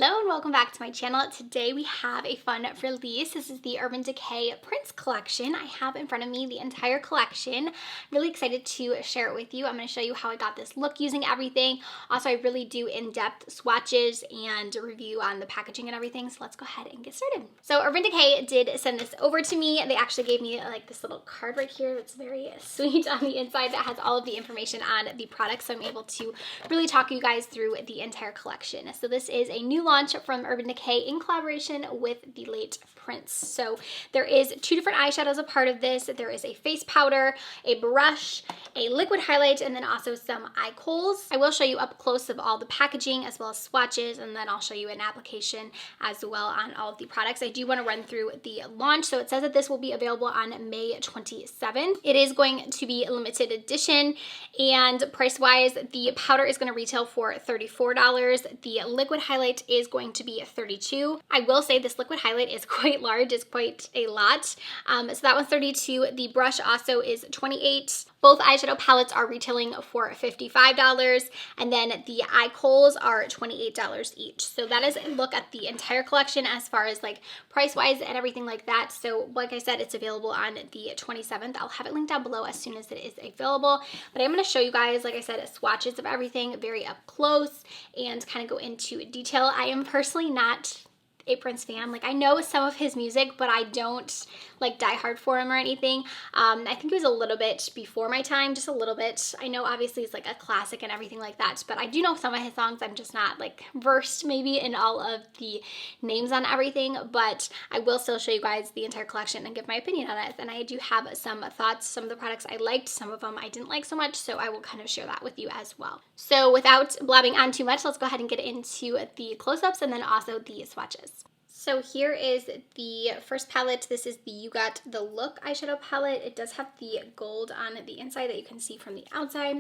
Hello and welcome back to my channel. Today we have a fun release. This is the Urban Decay Prints collection. I have in front of me the entire collection. Really excited to share it with you. I'm going to show you how I got this look using everything. Also, I really do in-depth swatches and a review on the packaging and everything. So let's go ahead and get started. So Urban Decay did send this over to me. They actually gave me like this little card right here that's very sweet on the inside that has all of the information on the products. So I'm able to really talk you guys through the entire collection. So this is a new launch from Urban Decay in collaboration with the late Prince. So there is 2 different eyeshadows a part of this. There is a face powder, a brush, a liquid highlight, and then also some eye kohls. I will show you up close of all the packaging as well as swatches, and then I'll show you an application as well on all of the products. I do want to run through the launch. So it says that this will be available on May 27th. It is going to be a limited edition, and price-wise, the powder is going to retail for $34. The liquid highlight is going to be $32. I will say this liquid highlight is quite large, it's quite a lot. So that one's $32. The brush also is $28. Both eyeshadow palettes are retailing for $55, and then the eye kohls are $28 each. So that is a look at the entire collection as far as like price-wise and everything like that. So like I said, it's available on the 27th. I'll have it linked down below as soon as it is available. But I'm going to show you guys, like I said, swatches of everything very up close and kind of go into detail. I am personally not a Prince fan. Like, I know some of his music, but I don't like die hard for him or anything. I think it was a little bit before my time, just a little bit. I know obviously it's like a classic and everything like that, but I do know some of his songs. I'm just not like versed maybe in all of the names on everything, but I will still show you guys the entire collection and give my opinion on it. And I do have some thoughts. Some of the products I liked, some of them I didn't like so much, so I will kind of share that with you as well. So without blabbing on too much, let's go ahead and get into the close-ups and then also the swatches. So here is the first palette. This is the You Got the Look eyeshadow palette. It does have the gold on the inside that you can see from the outside.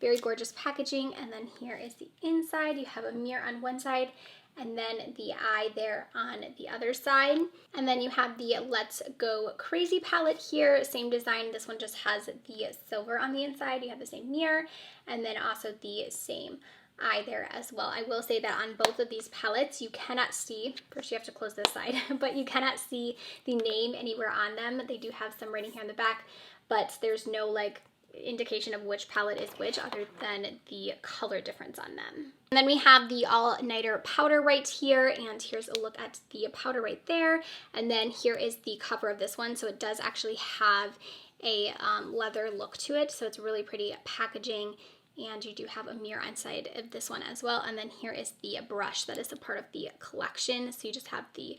Very gorgeous packaging. And then here is the inside. You have a mirror on one side and then the eye there on the other side. And then you have the Let's Go Crazy palette here. Same design. This one just has the silver on the inside. You have the same mirror and then also the same eye there as well. I will say that on both of these palettes, you cannot see, first you have to close this side, but you cannot see the name anywhere on them. They do have some writing here in the back, but there's no like indication of which palette is which other than the color difference on them. And then we have the All Nighter powder right here, and here's a look at the powder right there. And then here is the cover of this one. So it does actually have a leather look to it, so it's really pretty packaging. And you do have a mirror inside of this one as well. And then here is the brush that is a part of the collection. So you just have the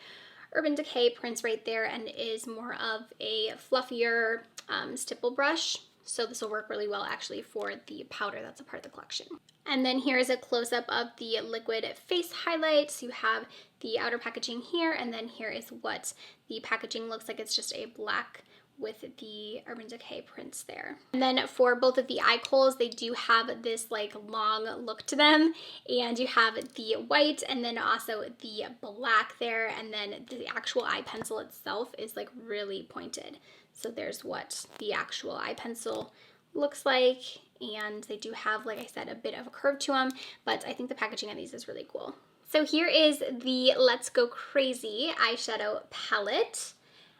Urban Decay Prints right there, and it is more of a fluffier stipple brush. So this will work really well actually for the powder that's a part of the collection. And then here is a close-up of the liquid face highlight. So you have the outer packaging here, and then here is what the packaging looks like. It's just a black with the Urban Decay prints there. And then for both of the eye kohls, they do have this like long look to them, and you have the white and then also the black there, and then the actual eye pencil itself is like really pointed. So there's what the actual eye pencil looks like, and they do have, like I said, a bit of a curve to them, but I think the packaging on these is really cool. So here is the Let's Go Crazy eyeshadow palette.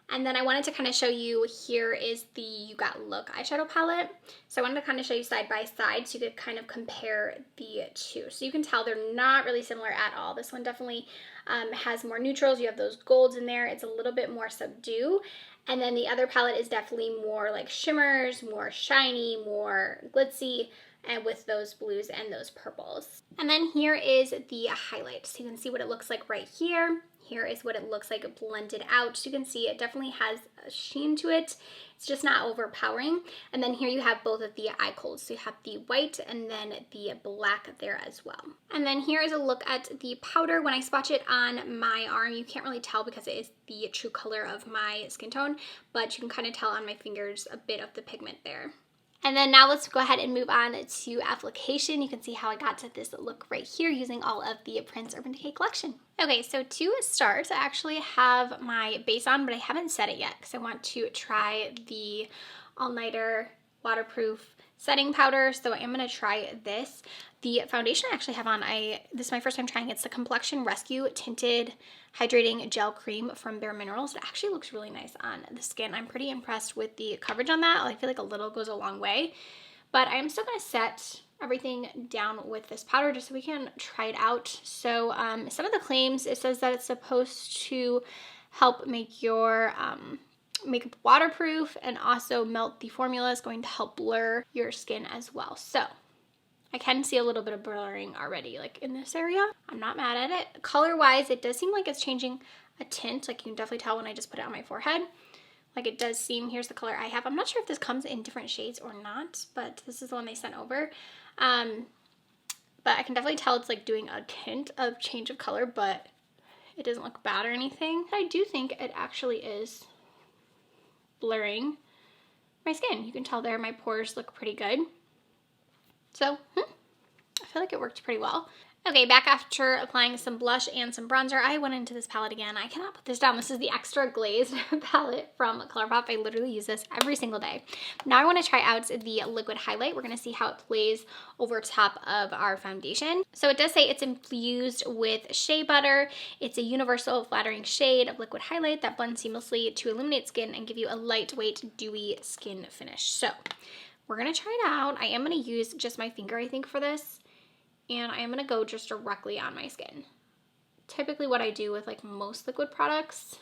And then I wanted to kind of show you, here is the You Got Look eyeshadow palette. So I wanted to kind of show you side by side so you could kind of compare the two. So you can tell they're not really similar at all. This one definitely has more neutrals. You have those golds in there. It's a little bit more subdued. And then the other palette is definitely more like shimmers, more shiny, more glitzy, and with those blues and those purples. And then here is the highlight. So you can see what it looks like right here. Here is what it looks like blended out. So you can see it definitely has a sheen to it. It's just not overpowering. And then here you have both of the eye kohls. So you have the white and then the black there as well. And then here is a look at the powder. When I swatch it on my arm, you can't really tell because it is the true color of my skin tone, but you can kind of tell on my fingers a bit of the pigment there. And then now let's go ahead and move on to application. You can see how I got to this look right here using all of the Prince Urban Decay collection. Okay, so to start, I actually have my base on, but I haven't set it yet because I want to try the All Nighter waterproof setting powder, so I am going to try this. The foundation I actually have on, this is my first time trying. It's the Complexion Rescue Tinted Hydrating Gel Cream from Bare Minerals. It actually looks really nice on the skin. I'm pretty impressed with the coverage on that. I feel like a little goes a long way. But I am still going to set everything down with this powder just so we can try it out. So some of the claims, it says that it's supposed to help make your makeup waterproof and also melt the formula. Is going to help blur your skin as well. So I can see a little bit of blurring already, like in this area. I'm not mad at it. Color wise, it does seem like it's changing a tint. Like you can definitely tell when I just put it on my forehead. Like it does seem, here's the color I have. I'm not sure if this comes in different shades or not, but this is the one they sent over. But I can definitely tell it's like doing a tint of change of color, but it doesn't look bad or anything. I do think it actually is blurring my skin. You can tell there my pores look pretty good. So, I feel like it worked pretty well. Okay, back after applying some blush and some bronzer, I went into this palette again. I cannot put this down. This is the Extra Glazed palette from ColourPop. I literally use this every single day. Now I want to try out the liquid highlight. We're going to see how it plays over top of our foundation. So it does say it's infused with shea butter. It's a universal flattering shade of liquid highlight that blends seamlessly to illuminate skin and give you a lightweight, dewy skin finish. So we're going to try it out. I am going to use just my finger, I think, for this. And I am going to go just directly on my skin. Typically what I do with like most liquid products.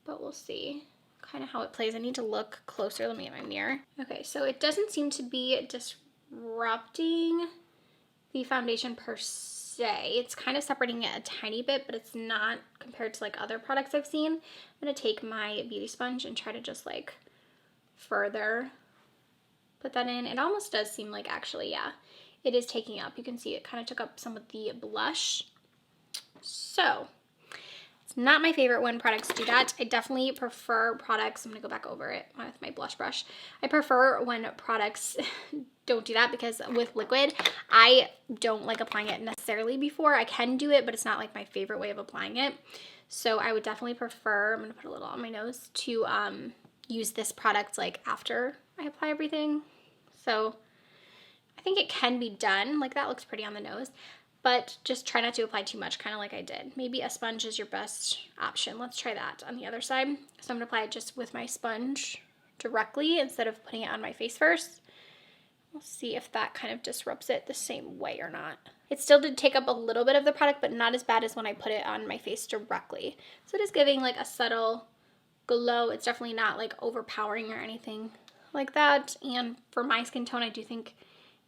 But we'll see kind of how it plays. I need to look closer. Let me get my mirror. Okay, so it doesn't seem to be disrupting the foundation per se. It's kind of separating it a tiny bit, but it's not compared to like other products I've seen. I'm going to take my beauty sponge and try to just like further put that in. It almost does seem like actually, yeah, it is taking up. You can see it kind of took up some of the blush. So it's not my favorite when products do that. I definitely prefer products, I'm gonna go back over it with my blush brush. I prefer when products don't do that because with liquid, I don't like applying it necessarily before. I can do it, but it's not like my favorite way of applying it. So I would definitely prefer, I'm gonna put a little on my nose, to use this product like after I apply everything. So I think it can be done. Like that looks pretty on the nose, but just try not to apply too much, kind of like I did. Maybe a sponge is your best option. Let's try that on the other side. So I'm gonna apply it just with my sponge directly instead of putting it on my face first. We'll see if that kind of disrupts it the same way or not. It still did take up a little bit of the product, but not as bad as when I put it on my face directly. So it is giving like a subtle glow. It's definitely not like overpowering or anything like that. And for my skin tone, I do think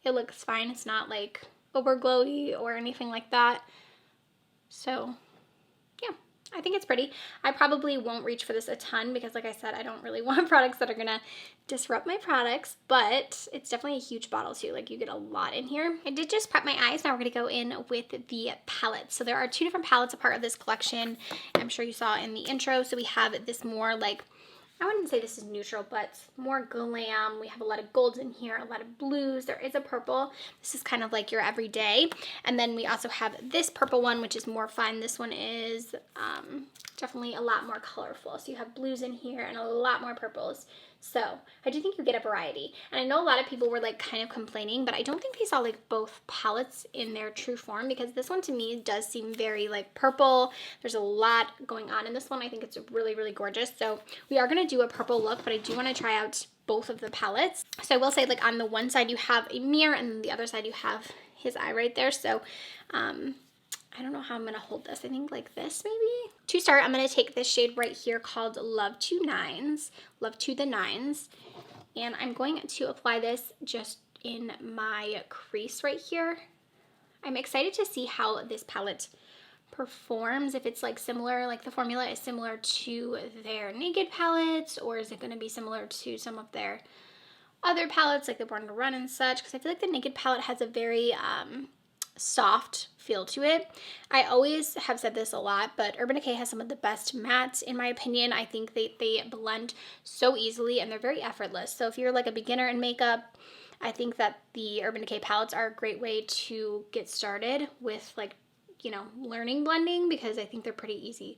it looks fine. It's not like over glowy or anything like that. So yeah, I think it's pretty. I probably won't reach for this a ton because like I said, I don't really want products that are gonna disrupt my products, but it's definitely a huge bottle too. Like you get a lot in here. I did just prep my eyes. Now we're gonna go in with the palettes. So there are two different palettes a part of this collection. I'm sure you saw in the intro. So we have this more like, I wouldn't say this is neutral, but more glam. We have a lot of golds in here, a lot of blues. There is a purple. This is kind of like your everyday. And then we also have this purple one, which is more fun. This one is definitely a lot more colorful. So you have blues in here and a lot more purples. So I do think you get a variety. And I know a lot of people were like kind of complaining, but I don't think they saw like both palettes in their true form because this one to me does seem very like purple. There's a lot going on in this one. I think it's really, really gorgeous. So we are going to do a purple look, but I do want to try out both of the palettes. So I will say like on the one side you have a mirror and then the other side you have his eye right there. So I don't know how I'm going to hold this. I think like this maybe. To start, I'm going to take this shade right here called Love to the Nines. And I'm going to apply this just in my crease right here. I'm excited to see how this palette performs. If it's like similar, like the formula is similar to their Naked palettes, or is it going to be similar to some of their other palettes like the Born to Run and such? Because I feel like the Naked palette has a very soft feel to it. I always have said this a lot, but Urban Decay has some of the best mattes in my opinion. I think they blend so easily and they're very effortless. So if you're like a beginner in makeup, I think that the Urban Decay palettes are a great way to get started with like, you know, learning blending because I think they're pretty easy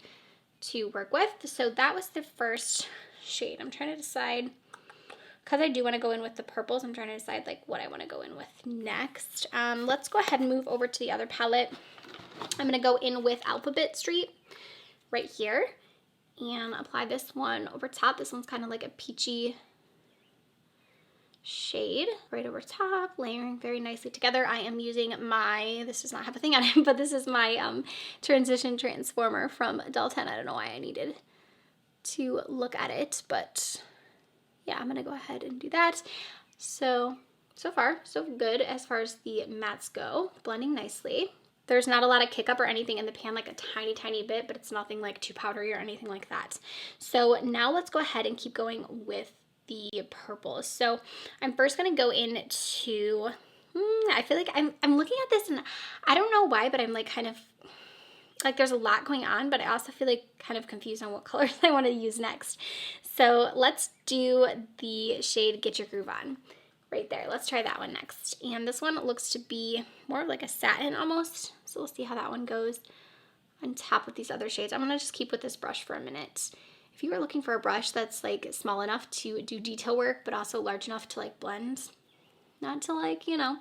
to work with. So that was the first shade. I'm trying to decide because I do want to go in with the purples, I'm trying to decide like what I want to go in with next. Let's go ahead and move over to the other palette. I'm going to go in with Alphabet Street right here and apply this one over top. This one's kind of like a peachy shade right over top, layering very nicely together. I am using my, this does not have a thing on it, but this is my transition transformer from Del 10. I don't know why I needed to look at it, but yeah, I'm gonna go ahead and do that. So far, so good as far as the mattes go, blending nicely. There's not a lot of kick up or anything in the pan, like a tiny bit, but it's nothing like too powdery or anything like that. So now let's go ahead and keep going with the purples. So I'm first gonna go into, I feel like I'm looking at this and I don't know why, but I'm like kind of, like there's a lot going on, but I also feel like kind of confused on what colors I want to use next. So let's do the shade Get Your Groove On right there. Let's try that one next. And this one looks to be more like a satin almost. So we'll see how that one goes on top of these other shades. I'm gonna just keep with this brush for a minute. If you are looking for a brush that's like small enough to do detail work, but also large enough to like blend, not to like, you know,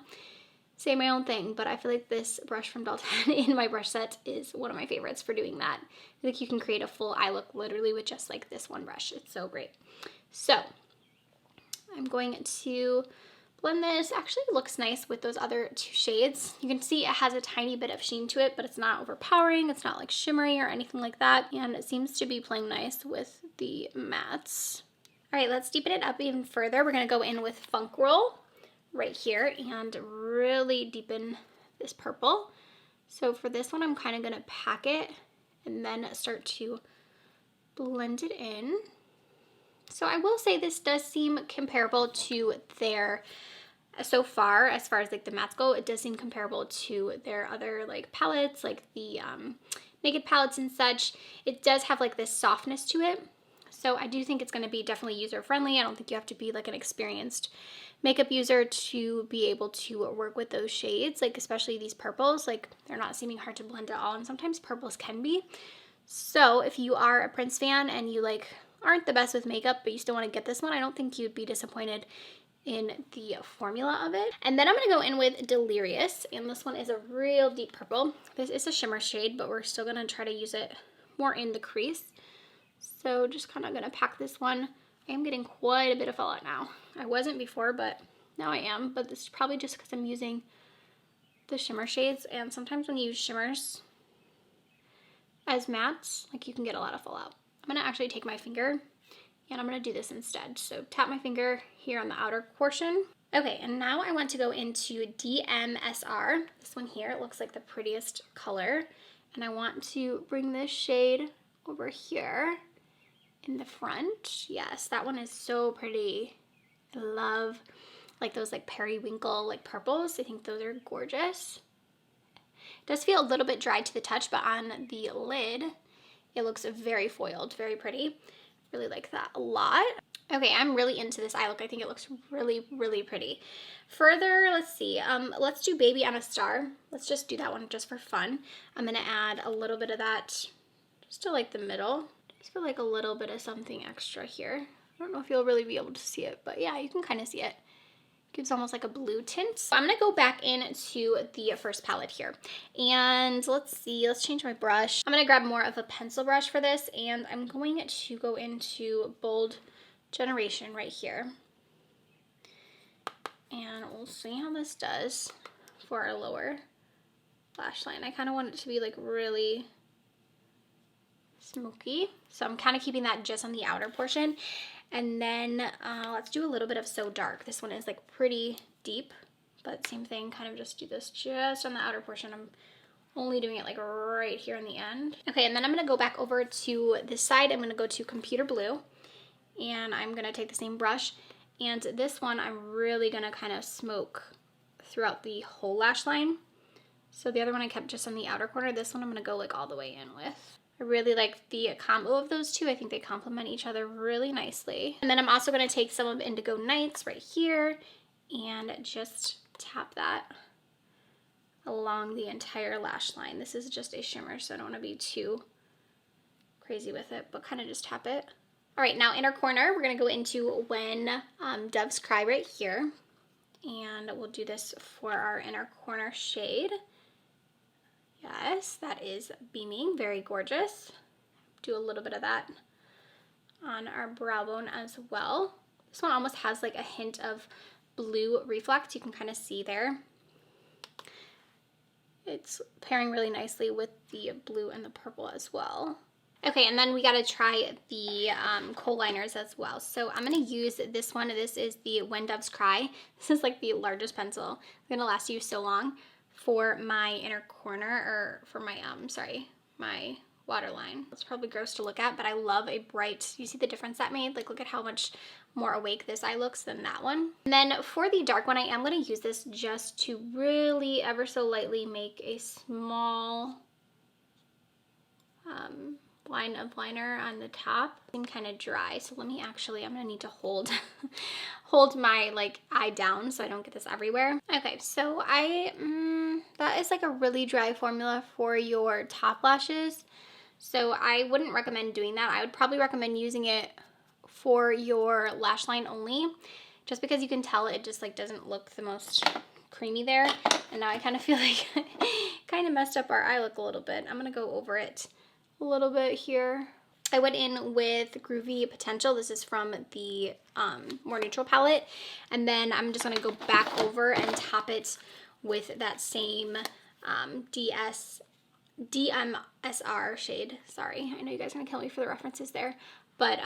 say my own thing, but I feel like this brush from Del 10 in my brush set is one of my favorites for doing that. I think you can create a full eye look literally with just like this one brush. It's so great. So I'm going to blend this. Actually looks nice with those other two shades. You can see it has a tiny bit of sheen to it, but it's not overpowering. It's not like shimmery or anything like that. And it seems to be playing nice with the mattes. All right, let's deepen it up even further. We're gonna go in with Funk Roll right here and really deepen this purple. So for this one, I'm kind of gonna pack it and then start to blend it in. So I will say this does seem comparable to their, so far as like the mattes go, it does seem comparable to their other like palettes, like the Naked palettes and such. It does have like this softness to it. So I do think it's going to be definitely user friendly. I don't think you have to be like an experienced makeup user to be able to work with those shades, like especially these purples. Like they're not seeming hard to blend at all, and sometimes purples can be. So if you are a Prince fan and you like aren't the best with makeup but you still want to get this one, I don't think you'd be disappointed in the formula of it. And then I'm going to go in with Delirious, and this one is a real deep purple. This is a shimmer shade, but we're still going to try to use it more in the crease. So just kind of going to pack this one. I am getting quite a bit of fallout now. I wasn't before, but now I am. But this is probably just because I'm using the shimmer shades, and sometimes when you use shimmers as mattes, like you can get a lot of fallout. I'm going to actually take my finger and I'm going to do this instead. So tap my finger here on the outer portion. Okay, and now I want to go into DMSR. This one here, it looks like the prettiest color. And I want to bring this shade over here in the front. Yes, that one is so pretty. I love like those like periwinkle like purples. I think those are gorgeous. It does feel a little bit dry to the touch, but on the lid, it looks very foiled, very pretty. Really like that a lot. Okay, I'm really into this eye look. I think it looks really, really pretty. Further, let's see, let's do Baby on a Star. Let's just do that one just for fun. I'm gonna add a little bit of that just to like the middle. Just for like a little bit of something extra here. I don't know if you'll really be able to see it, but yeah, you can kind of see it. Gives almost like a blue tint. So I'm gonna go back into the first palette here. And let's see, let's change my brush. I'm gonna grab more of a pencil brush for this, and I'm going to go into Bold Generation right here. And we'll see how this does for our lower lash line. I kind of want it to be like really smoky. So I'm kind of keeping that just on the outer portion. And then let's do a little bit of So Dark. This one is like pretty deep, but same thing, kind of just do this just on the outer portion. I'm only doing it like right here in the end. Okay, and then I'm gonna go back over to this side. I'm gonna go to Computer Blue, and I'm gonna take the same brush. And this one, I'm really gonna kind of smoke throughout the whole lash line. So the other one I kept just on the outer corner. This one I'm gonna go like all the way in with. I really like the combo of those two. I think they complement each other really nicely. And then I'm also going to take some of Indigo Nights right here and just tap that along the entire lash line. This is just a shimmer, so I don't want to be too crazy with it, but kind of just tap it All right, now inner corner, we're gonna go into When Doves Cry right here. And we'll do this for our inner corner shade. Yes, that is beaming, very gorgeous. Do a little bit of that on our brow bone as well. This one almost has like a hint of blue reflect, you can kind of see there. It's pairing really nicely with the blue and the purple as well. Okay, and then we gotta try the kohl liners as well. So I'm gonna use this one. This is the When Doves Cry. This is like the largest pencil. It's gonna last you so long for my inner corner, or for my, my waterline. It's probably gross to look at, but I love a bright, you see the difference that made? Like, look at how much more awake this eye looks than that one. And then for the dark one, I am gonna use this just to really ever so lightly make a small, line of liner on the top. I'm kind of dry, so let me actually, I'm gonna need to hold my like eye down so I don't get this everywhere. Okay, so that is like a really dry formula for your top lashes, so I wouldn't recommend doing that. I would probably recommend using it for your lash line only, just because you can tell it just like doesn't look the most creamy there. And now I kind of feel like kind of messed up our eye look a little bit. I'm gonna go over it a little bit here. I went in with Groovy Potential. This is from the more neutral palette. And then I'm just gonna go back over and top it with that same DMSR shade. Sorry, I know you guys are gonna kill me for the references there. But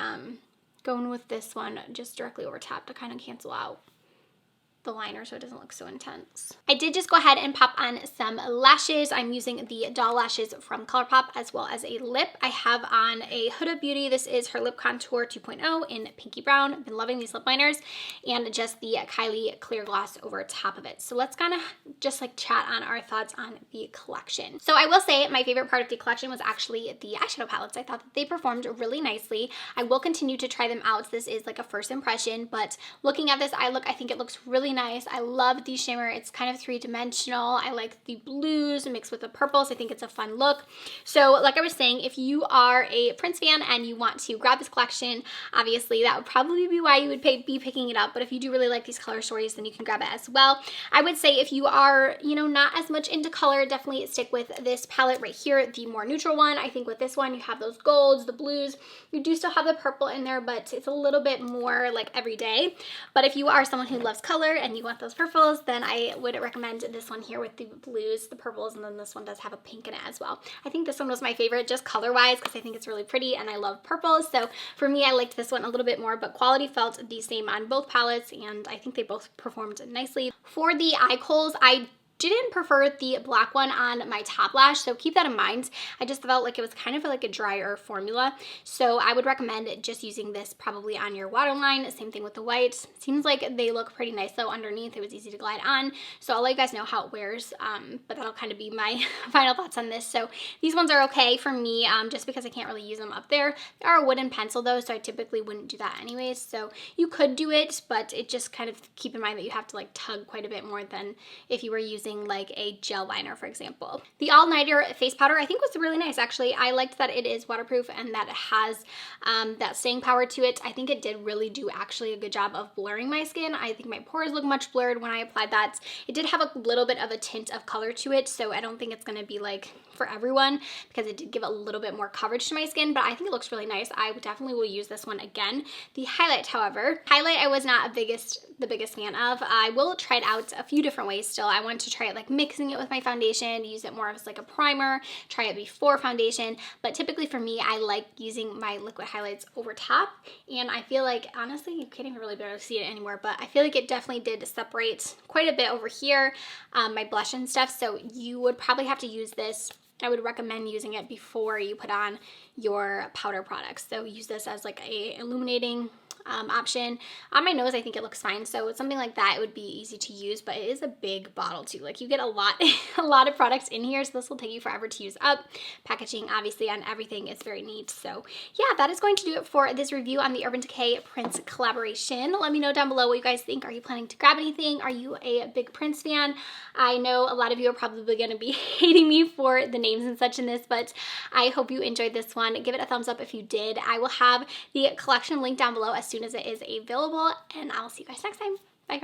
going with this one just directly over top to kind of cancel out the liner so it doesn't look so intense. I did just go ahead and pop on some lashes. I'm using the doll lashes from ColourPop as well as a lip. I have on a Huda Beauty. This is her Lip Contour 2.0 in Pinky Brown. I've been loving these lip liners, and just the KYLIE clear gloss over top of it. So let's kind of just like chat on our thoughts on the collection. So I will say my favorite part of the collection was actually the eyeshadow palettes. I thought that they performed really nicely. I will continue to try them out. This is like a first impression, but looking at this eye look, I think it looks really nice. I love the shimmer. It's kind of three-dimensional. I like the blues mixed with the purples. I think it's a fun look. So like I was saying, if you are a Prince fan and you want to grab this collection, obviously that would probably be why you would be picking it up. But if you do really like these color stories, then you can grab it as well. I would say if you are, you know, not as much into color, definitely stick with this palette right here, the more neutral one. I think with this one, you have those golds, the blues. You do still have the purple in there, but it's a little bit more like everyday. But if you are someone who loves color and you want those purples, then I would recommend this one here with the blues, the purples, and then this one does have a pink in it as well. I think this one was my favorite just color-wise because I think it's really pretty and I love purples. So for me, I liked this one a little bit more, but quality felt the same on both palettes, and I think they both performed nicely. For the eye kohls, I didn't prefer the black one on my top lash, so keep that in mind. I just felt like it was kind of like a drier formula, so I would recommend just using this probably on your waterline. Same thing with the white. Seems like they look pretty nice though underneath. It was easy to glide on, so I'll let you guys know how it wears, but that'll kind of be my final thoughts on this. So these ones are okay for me, just because I can't really use them up there. They are a wooden pencil though, so I typically wouldn't do that anyways, so you could do it, but it just kind of keep in mind that you have to like tug quite a bit more than if you were using like a gel liner, for example. The All Nighter face powder I think was really nice actually. I liked that it is waterproof and that it has that staying power to it. I think it did really do actually a good job of blurring my skin. I think my pores look much blurred when I applied that. It did have a little bit of a tint of color to it, so I don't think it's going to be like for everyone because it did give a little bit more coverage to my skin, but I think it looks really nice. I definitely will use this one again. The highlight, however, I was not the biggest fan of. I will try it out a few different ways still. I want to try it like mixing it with my foundation, use it more as like a primer, try it before foundation, but typically for me, I like using my liquid highlights over top, and I feel like, honestly, you can't even really barely see it anymore, but I feel like it definitely did separate quite a bit over here, my blush and stuff, so you would probably have to use this. I would recommend using it before you put on your powder products. So use this as like a illuminating option. On my nose, I think it looks fine. So it's something like that, it would be easy to use, but it is a big bottle too. Like you get a lot of products in here, so this will take you forever to use up. Packaging, obviously, on everything is very neat. So yeah, that is going to do it for this review on the Urban Decay Prince collaboration. Let me know down below what you guys think. Are you planning to grab anything? Are you a big Prince fan? I know a lot of you are probably going to be hating me for the names and such in this, but I hope you enjoyed this one. Give it a thumbs up if you did. I will have the collection linked down below as soon as it is available, and I'll see you guys next time. Bye, friends.